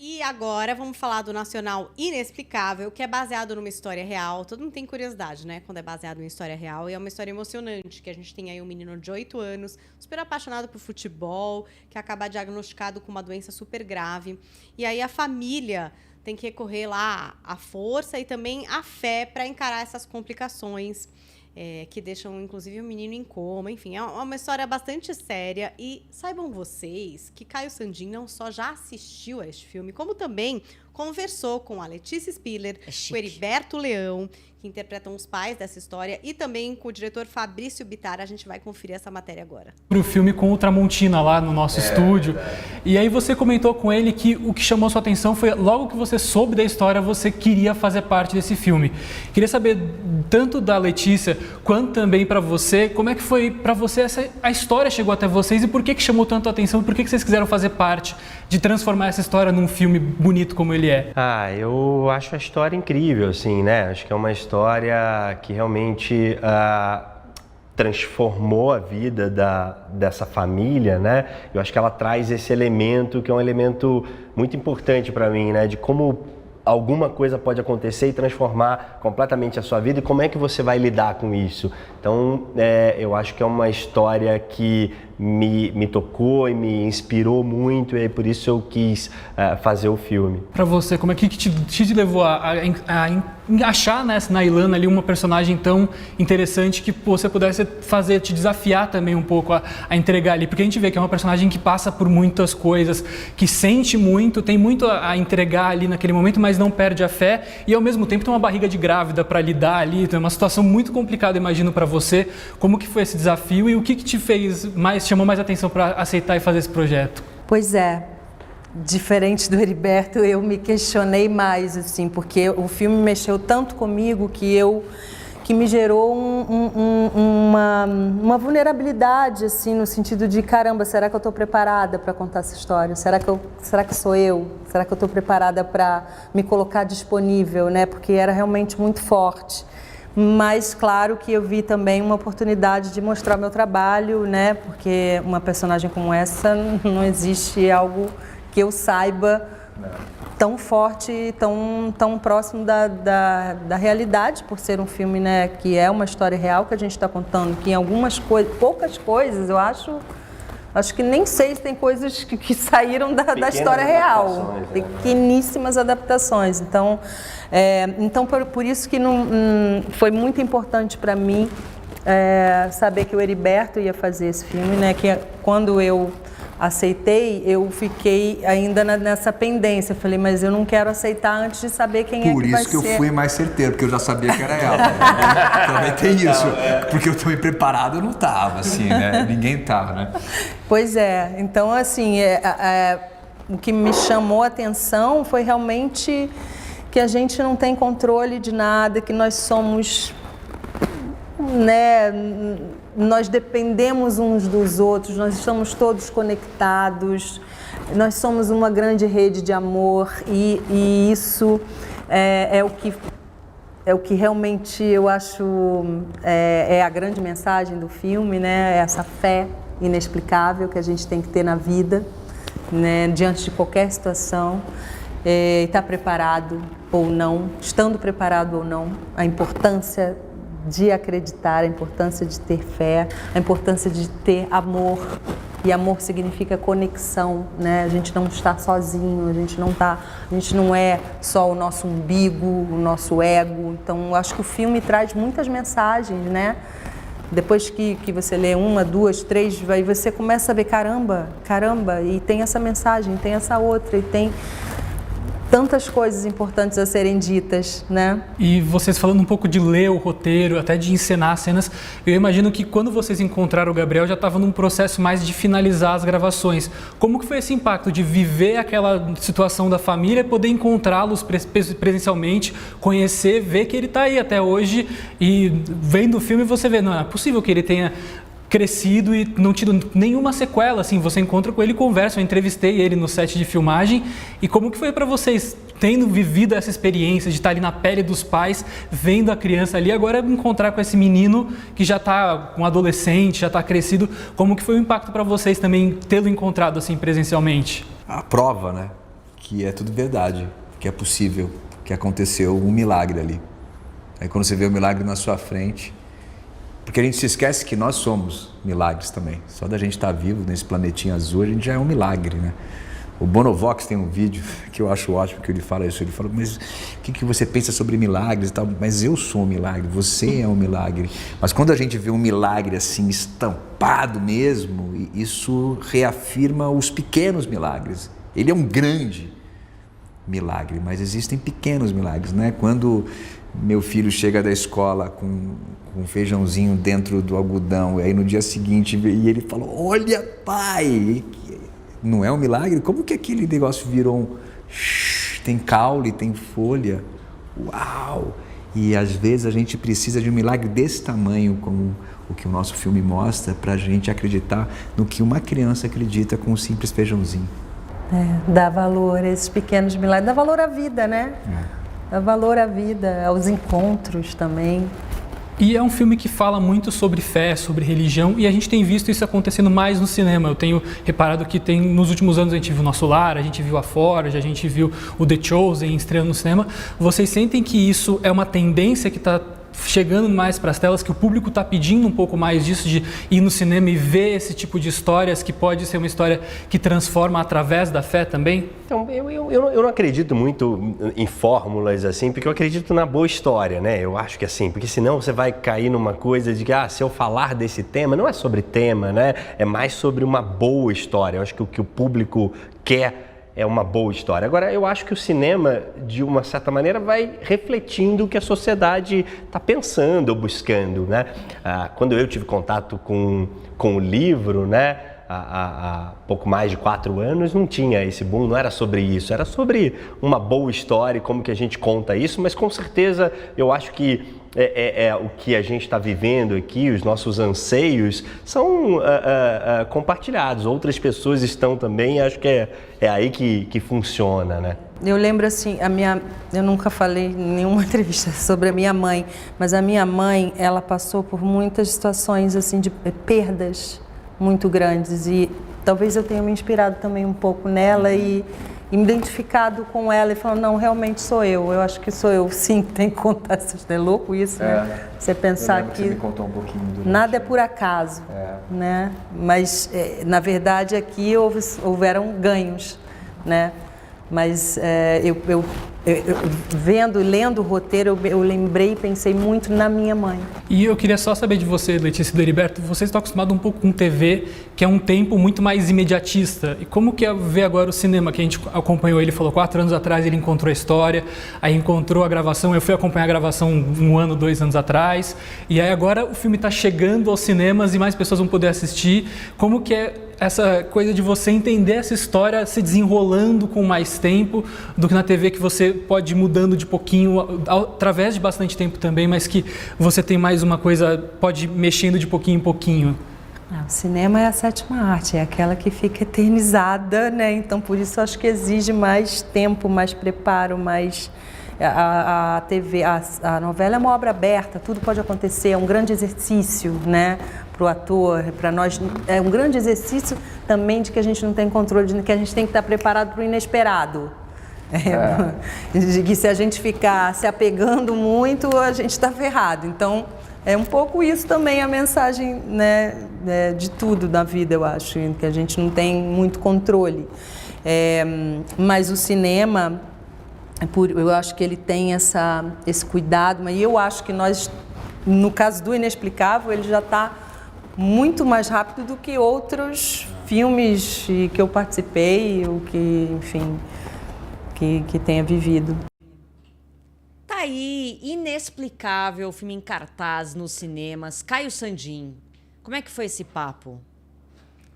E agora vamos falar do Nacional Inexplicável, que é baseado numa história real. Todo mundo tem curiosidade, né? Quando é baseado em história real. E é uma história emocionante, que a gente tem aí um menino de 8 anos, super apaixonado por futebol, que acaba diagnosticado com uma doença super grave. E aí a família tem que recorrer lá à força e também à fé para encarar essas complicações. Que deixam, inclusive, o menino em coma. Enfim, é uma história bastante séria. E saibam vocês que Caio Sandin não só já assistiu a este filme, como também conversou com a Letícia Spiller, com o Heriberto Leão, que interpretam os pais dessa história, e também com o diretor Fabrício Bittar. A gente vai conferir essa matéria agora. O filme com o Tramontina lá no nosso estúdio. E aí você comentou com ele que o que chamou sua atenção foi, logo que você soube da história, você queria fazer parte desse filme. Queria saber, tanto da Letícia, quanto também para você, como é que foi para você, a história chegou até vocês e por que chamou tanto a atenção, por que vocês quiseram fazer parte de transformar essa história num filme bonito como ele é? Eu acho a história incrível, assim, né? Acho que é uma história que realmente transformou a vida dessa família, né? Eu acho que ela traz esse elemento que é um elemento muito importante para mim, né? De como alguma coisa pode acontecer e transformar completamente a sua vida e como é que você vai lidar com isso. Então, eu acho que é uma história que me tocou e me inspirou muito e por isso eu quis fazer o filme. Para você, como é que te levou a achar, né, na Ilana ali uma personagem tão interessante que você pudesse te desafiar também um pouco a entregar ali? Porque a gente vê que é uma personagem que passa por muitas coisas, que sente muito, tem muito a entregar ali naquele momento, mas não perde a fé e ao mesmo tempo tem uma barriga de grávida para lidar ali, tem uma situação muito complicada, imagino, para você. Como que foi esse desafio e o que te chamou mais atenção para aceitar e fazer esse projeto? Pois é, diferente do Heriberto, eu me questionei mais, assim, porque o filme mexeu tanto comigo que me gerou uma vulnerabilidade, assim, no sentido de, caramba, será que eu estou preparada para contar essa história? Será que sou eu? Será que eu estou preparada para me colocar disponível, né? Porque era realmente muito forte. Mas, claro que eu vi também uma oportunidade de mostrar o meu trabalho, né? Porque uma personagem como essa, não existe algo que eu saiba tão forte e tão próximo da realidade, por ser um filme, né, que é uma história real que a gente está contando, que em poucas coisas, eu acho que nem sei se tem coisas que saíram da história real, pequeníssimas adaptações. Então por isso que foi muito importante para mim saber que o Heriberto ia fazer esse filme, né? Que quando eu aceitei, eu fiquei ainda nessa pendência. Eu falei, mas eu não quero aceitar antes de saber quem é que vai ser. Por isso que eu fui mais certeiro, porque eu já sabia que era ela. Também tem isso. Porque eu também preparado eu não estava, assim, né? Ninguém estava, né? Pois é. Então, assim, o que me chamou a atenção foi realmente que a gente não tem controle de nada, que nós somos, né, nós dependemos uns dos outros, nós estamos todos conectados, nós somos uma grande rede de amor e isso é o que realmente eu acho é a grande mensagem do filme, né? Essa fé inexplicável que a gente tem que ter na vida, né, diante de qualquer situação. Estar preparado ou não, estando preparado ou não, a importância de acreditar, a importância de ter fé, a importância de ter amor. E amor significa conexão, né? A gente não está sozinho, a gente não é só o nosso umbigo, o nosso ego. Então, eu acho que o filme traz muitas mensagens, né? Depois que você lê uma, duas, três, aí você começa a ver, caramba, e tem essa mensagem, tem essa outra, e tem tantas coisas importantes a serem ditas, né? E vocês falando um pouco de ler o roteiro, até de encenar cenas, eu imagino que quando vocês encontraram o Gabriel já estava num processo mais de finalizar as gravações. Como que foi esse impacto de viver aquela situação da família, poder encontrá-los presencialmente, conhecer, ver que ele está aí até hoje e vendo o filme você vê, não é possível que ele tenha crescido e não tido nenhuma sequela, assim, você encontra com ele e conversa, eu entrevistei ele no set de filmagem, e como que foi para vocês, tendo vivido essa experiência de estar ali na pele dos pais, vendo a criança ali, agora encontrar com esse menino que já está um adolescente, já está crescido, como que foi o impacto para vocês também tê-lo encontrado assim presencialmente? A prova, né, que é tudo verdade, que é possível, que aconteceu um milagre ali. Aí quando você vê o milagre na sua frente, porque a gente se esquece que nós somos milagres também. Só da gente estar vivo nesse planetinha azul, a gente já é um milagre, né? O Bonovox tem um vídeo que eu acho ótimo, que ele fala isso. Ele fala, mas o que você pensa sobre milagres e tal? Mas eu sou um milagre, você é um milagre. Mas quando a gente vê um milagre assim, estampado mesmo, isso reafirma os pequenos milagres. Ele é um grande milagre, mas existem pequenos milagres, né? Quando meu filho chega da escola com um feijãozinho dentro do algodão, e aí no dia seguinte, e ele fala, olha pai, não é um milagre? Como que aquele negócio virou tem caule, tem folha? Uau! E às vezes a gente precisa de um milagre desse tamanho, como o que o nosso filme mostra, para a gente acreditar no que uma criança acredita com um simples feijãozinho. Dá valor a esses pequenos milagres, dá valor à vida, né? Dá valor à vida, aos encontros também. E é um filme que fala muito sobre fé, sobre religião, e a gente tem visto isso acontecendo mais no cinema. Eu tenho reparado que nos últimos anos a gente viu Nosso Lar, a gente viu A Forja, a gente viu o The Chosen estreando no cinema. Vocês sentem que isso é uma tendência que está chegando mais para as telas, que o público está pedindo um pouco mais disso, de ir no cinema e ver esse tipo de histórias, que pode ser uma história que transforma através da fé também? Então, eu não acredito muito em fórmulas assim, porque eu acredito na boa história, né? Eu acho que assim, porque senão você vai cair numa coisa de que, se eu falar desse tema, não é sobre tema, né? É mais sobre uma boa história. Eu acho que o que o público quer é uma boa história. Agora, eu acho que o cinema, de uma certa maneira, vai refletindo o que a sociedade está pensando ou buscando, né? Quando eu tive contato com o livro, né, há pouco mais de 4 anos, não tinha esse boom, não era sobre isso, era sobre uma boa história e como que a gente conta isso, mas com certeza eu acho que o que a gente está vivendo aqui, os nossos anseios, são compartilhados. Outras pessoas estão também, e acho que é aí que funciona, né? Eu lembro assim, eu nunca falei em nenhuma entrevista sobre a minha mãe, mas a minha mãe, ela passou por muitas situações assim de perdas muito grandes, e talvez eu tenha me inspirado também um pouco nela e me identificado com ela e falando, não, realmente sou eu acho que sou eu, sim, tem que contar essas, é louco isso, né? Você pensar que você me contou um pouquinho nada é por acaso, né? Mas na verdade aqui houveram ganhos, né? Mas eu lendo o roteiro, eu lembrei e pensei muito na minha mãe. E eu queria só saber de você, Letícia e do Heriberto, vocês estão acostumados um pouco com TV, que é um tempo muito mais imediatista. E como que é ver agora o cinema, que a gente acompanhou, ele falou 4 anos atrás, ele encontrou a história, aí encontrou a gravação, eu fui acompanhar a gravação 1 ano, 2 anos atrás, e aí agora o filme está chegando aos cinemas e mais pessoas vão poder assistir. Como que é essa coisa de você entender essa história se desenrolando com mais tempo do que na TV, que você pode ir mudando de pouquinho, através de bastante tempo também, mas que você tem mais uma coisa, pode ir mexendo de pouquinho em pouquinho? O cinema é a 7ª arte, é aquela que fica eternizada, né? Então, por isso, eu acho que exige mais tempo, mais preparo, mais... A TV, a novela é uma obra aberta, tudo pode acontecer, é um grande exercício, né? Para o ator, para nós, é um grande exercício também de que a gente não tem controle, de que a gente tem que estar preparado para o inesperado. De que se a gente ficar se apegando muito, a gente está ferrado. Então, é um pouco isso também a mensagem, né, de tudo da vida, eu acho, que a gente não tem muito controle. Mas o cinema, eu acho que ele tem esse cuidado, mas eu acho que nós, no caso do Inexplicável, ele já está muito mais rápido do que outros filmes que eu participei, ou que, enfim, que tenha vivido. Tá aí, Inexplicável, filme em cartaz nos cinemas. Caio Sandin, como é que foi esse papo?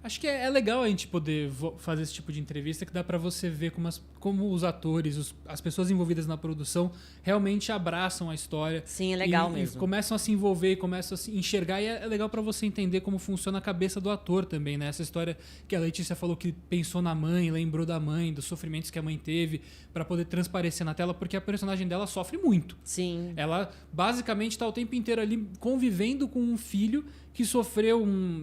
Acho que é legal a gente poder fazer esse tipo de entrevista, que dá para você ver como os atores, as pessoas envolvidas na produção realmente abraçam a história. Sim, é legal mesmo. E começam a se envolver e começam a se enxergar, e é legal para você entender como funciona a cabeça do ator também, né? Essa história que a Letícia falou, que pensou na mãe, lembrou da mãe, dos sofrimentos que a mãe teve, para poder transparecer na tela, porque a personagem dela sofre muito. Sim. Ela basicamente está o tempo inteiro ali convivendo com um filho que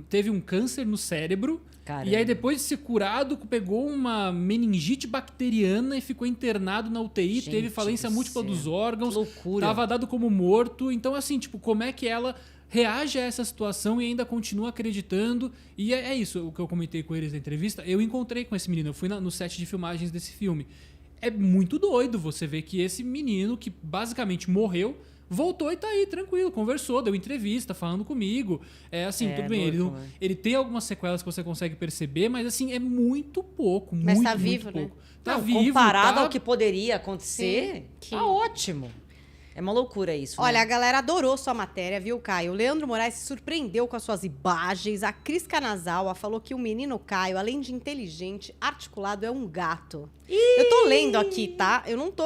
teve um câncer no cérebro. Caramba. E aí depois de ser curado, pegou uma meningite bacteriana ucraniana e ficou internado na UTI, Gente teve falência do múltipla céu, dos órgãos, que loucura. tava dado como morto. Então, assim, tipo, como é que ela reage a essa situação e ainda continua acreditando? E é isso, o que eu comentei com eles na entrevista. Eu encontrei com esse menino, eu fui no set de filmagens desse filme. É muito doido você ver que esse menino, que basicamente morreu, voltou e tá aí, tranquilo, conversou, deu entrevista, falando comigo. É assim, tudo bem, louco, né? ele tem algumas sequelas que você consegue perceber, mas assim, é muito pouco, Mas muito, tá muito vivo, né? pouco. Tá Não, vivo, comparado tá... ao que poderia acontecer, Sim, que- tá ótimo. É uma loucura isso, Olha, né? a galera adorou sua matéria, viu, Caio? O Leandro Moraes se surpreendeu com as suas imagens. A Cris Kanazawa falou que o menino Caio, além de inteligente, articulado, é um gato. Eu tô lendo aqui, tá? Eu não tô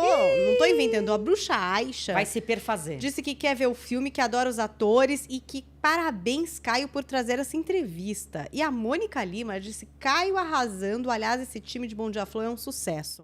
inventando. A bruxa Aisha Vai se perfazer. disse que quer ver o filme, que adora os atores e que parabéns, Caio, por trazer essa entrevista. E a Mônica Lima disse: Caio arrasando. Aliás, esse time de Bom Dia Flow é um sucesso.